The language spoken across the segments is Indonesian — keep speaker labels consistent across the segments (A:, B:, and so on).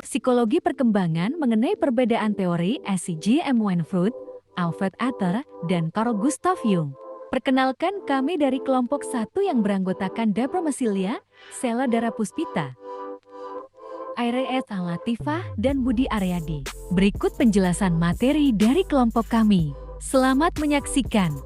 A: Psikologi Perkembangan mengenai perbedaan teori SCG M. Freud, Alfred Adler, dan Carl Gustav Jung. Perkenalkan, kami dari kelompok 1 yang beranggotakan Debra Masilia, Sela Dara Puspita, Aires Alatifah, dan Budi Aryadi. Berikut penjelasan materi dari kelompok kami. Selamat menyaksikan.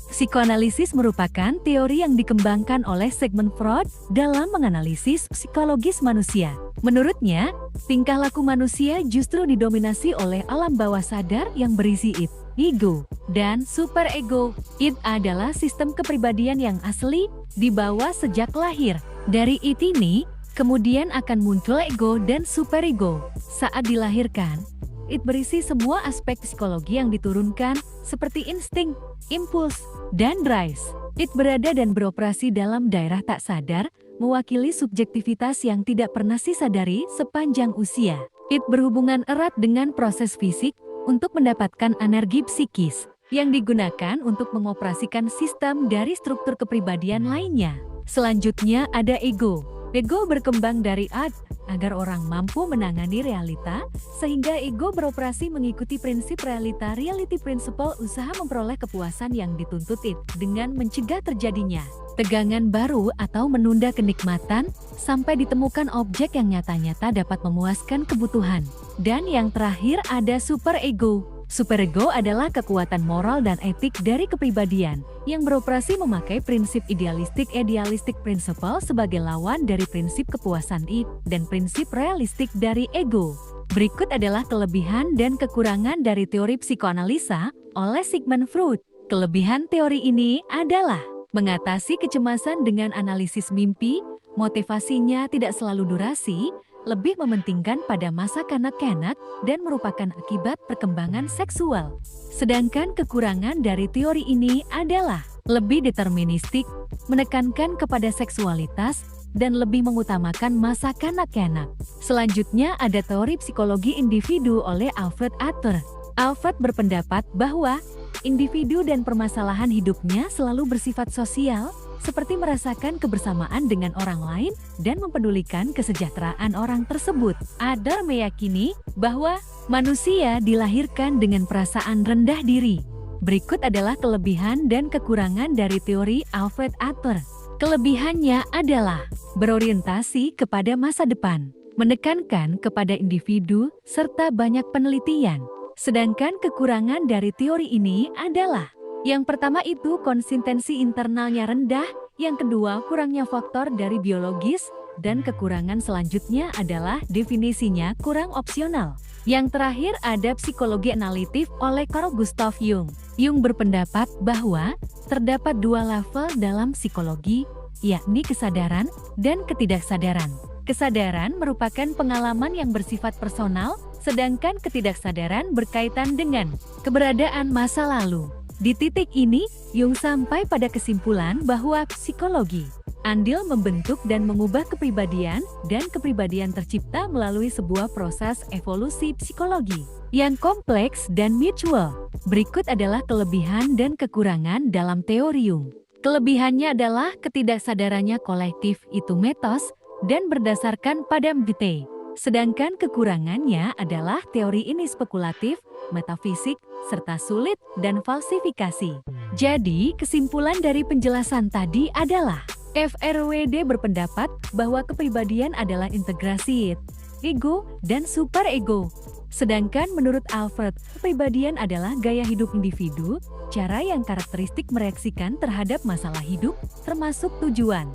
A: Psikoanalisis merupakan teori yang dikembangkan oleh Sigmund Freud dalam menganalisis psikologis manusia. Menurutnya, tingkah laku manusia justru didominasi oleh alam bawah sadar yang berisi ego, dan superego. Id adalah sistem kepribadian yang asli, dibawa sejak lahir. Dari id ini, kemudian akan muncul ego dan superego. Saat dilahirkan, id berisi semua aspek psikologi yang diturunkan, seperti insting, impuls, dan drives. Id berada dan beroperasi dalam daerah tak sadar, mewakili subjektivitas yang tidak pernah disadari sepanjang usia. Id berhubungan erat dengan proses fisik untuk mendapatkan energi psikis yang digunakan untuk mengoperasikan sistem dari struktur kepribadian lainnya. Selanjutnya ada ego. Ego berkembang dari id agar orang mampu menangani realita, sehingga ego beroperasi mengikuti prinsip realita reality principle, usaha memperoleh kepuasan yang dituntut id dengan mencegah terjadinya tegangan baru atau menunda kenikmatan sampai ditemukan objek yang nyata-nyata dapat memuaskan kebutuhan. Dan yang terakhir ada superego. Superego adalah kekuatan moral dan etik dari kepribadian yang beroperasi memakai prinsip idealistik principle sebagai lawan dari prinsip kepuasan id dan prinsip realistik dari ego. Berikut adalah kelebihan dan kekurangan dari teori psikoanalisa oleh Sigmund Freud. Kelebihan teori ini adalah mengatasi kecemasan dengan analisis mimpi, motivasinya tidak selalu durasi, lebih mementingkan pada masa kanak-kanak, dan merupakan akibat perkembangan seksual. Sedangkan kekurangan dari teori ini adalah lebih deterministik, menekankan kepada seksualitas, dan lebih mengutamakan masa kanak-kanak. Selanjutnya ada teori psikologi individu oleh Alfred Adler. Alfred berpendapat bahwa individu dan permasalahan hidupnya selalu bersifat sosial, seperti merasakan kebersamaan dengan orang lain dan mempedulikan kesejahteraan orang tersebut. Adler meyakini bahwa manusia dilahirkan dengan perasaan rendah diri. Berikut adalah kelebihan dan kekurangan dari teori Alfred Adler. Kelebihannya adalah berorientasi kepada masa depan, menekankan kepada individu, serta banyak penelitian. Sedangkan kekurangan dari teori ini adalah yang pertama itu konsistensi internalnya rendah, yang kedua kurangnya faktor dari biologis, dan kekurangan selanjutnya adalah definisinya kurang opsional. Yang terakhir ada psikologi analitik oleh Carl Gustav Jung. Jung berpendapat bahwa terdapat dua level dalam psikologi, yakni kesadaran dan ketidaksadaran. Kesadaran merupakan pengalaman yang bersifat personal, sedangkan ketidaksadaran berkaitan dengan keberadaan masa lalu. Di titik ini, Jung sampai pada kesimpulan bahwa psikologi andil membentuk dan mengubah kepribadian, dan kepribadian tercipta melalui sebuah proses evolusi psikologi yang kompleks dan mutual. Berikut adalah kelebihan dan kekurangan dalam teori Jung. Kelebihannya adalah ketidaksadarannya kolektif itu mitos dan berdasarkan pada MBT. Sedangkan kekurangannya adalah teori ini spekulatif, metafisik, serta sulit dan falsifikasi. Jadi, kesimpulan dari penjelasan tadi adalah FRWD berpendapat bahwa kepribadian adalah integrasi ego dan superego. Sedangkan menurut Alfred, kepribadian adalah gaya hidup individu, cara yang karakteristik mereaksikan terhadap masalah hidup, termasuk tujuan.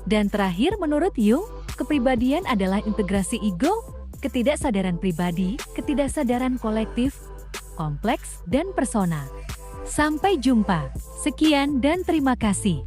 A: Dan terakhir menurut Jung, kepribadian adalah integrasi ego, ketidaksadaran pribadi, ketidaksadaran kolektif, kompleks, dan personal. Sampai jumpa. Sekian dan terima kasih.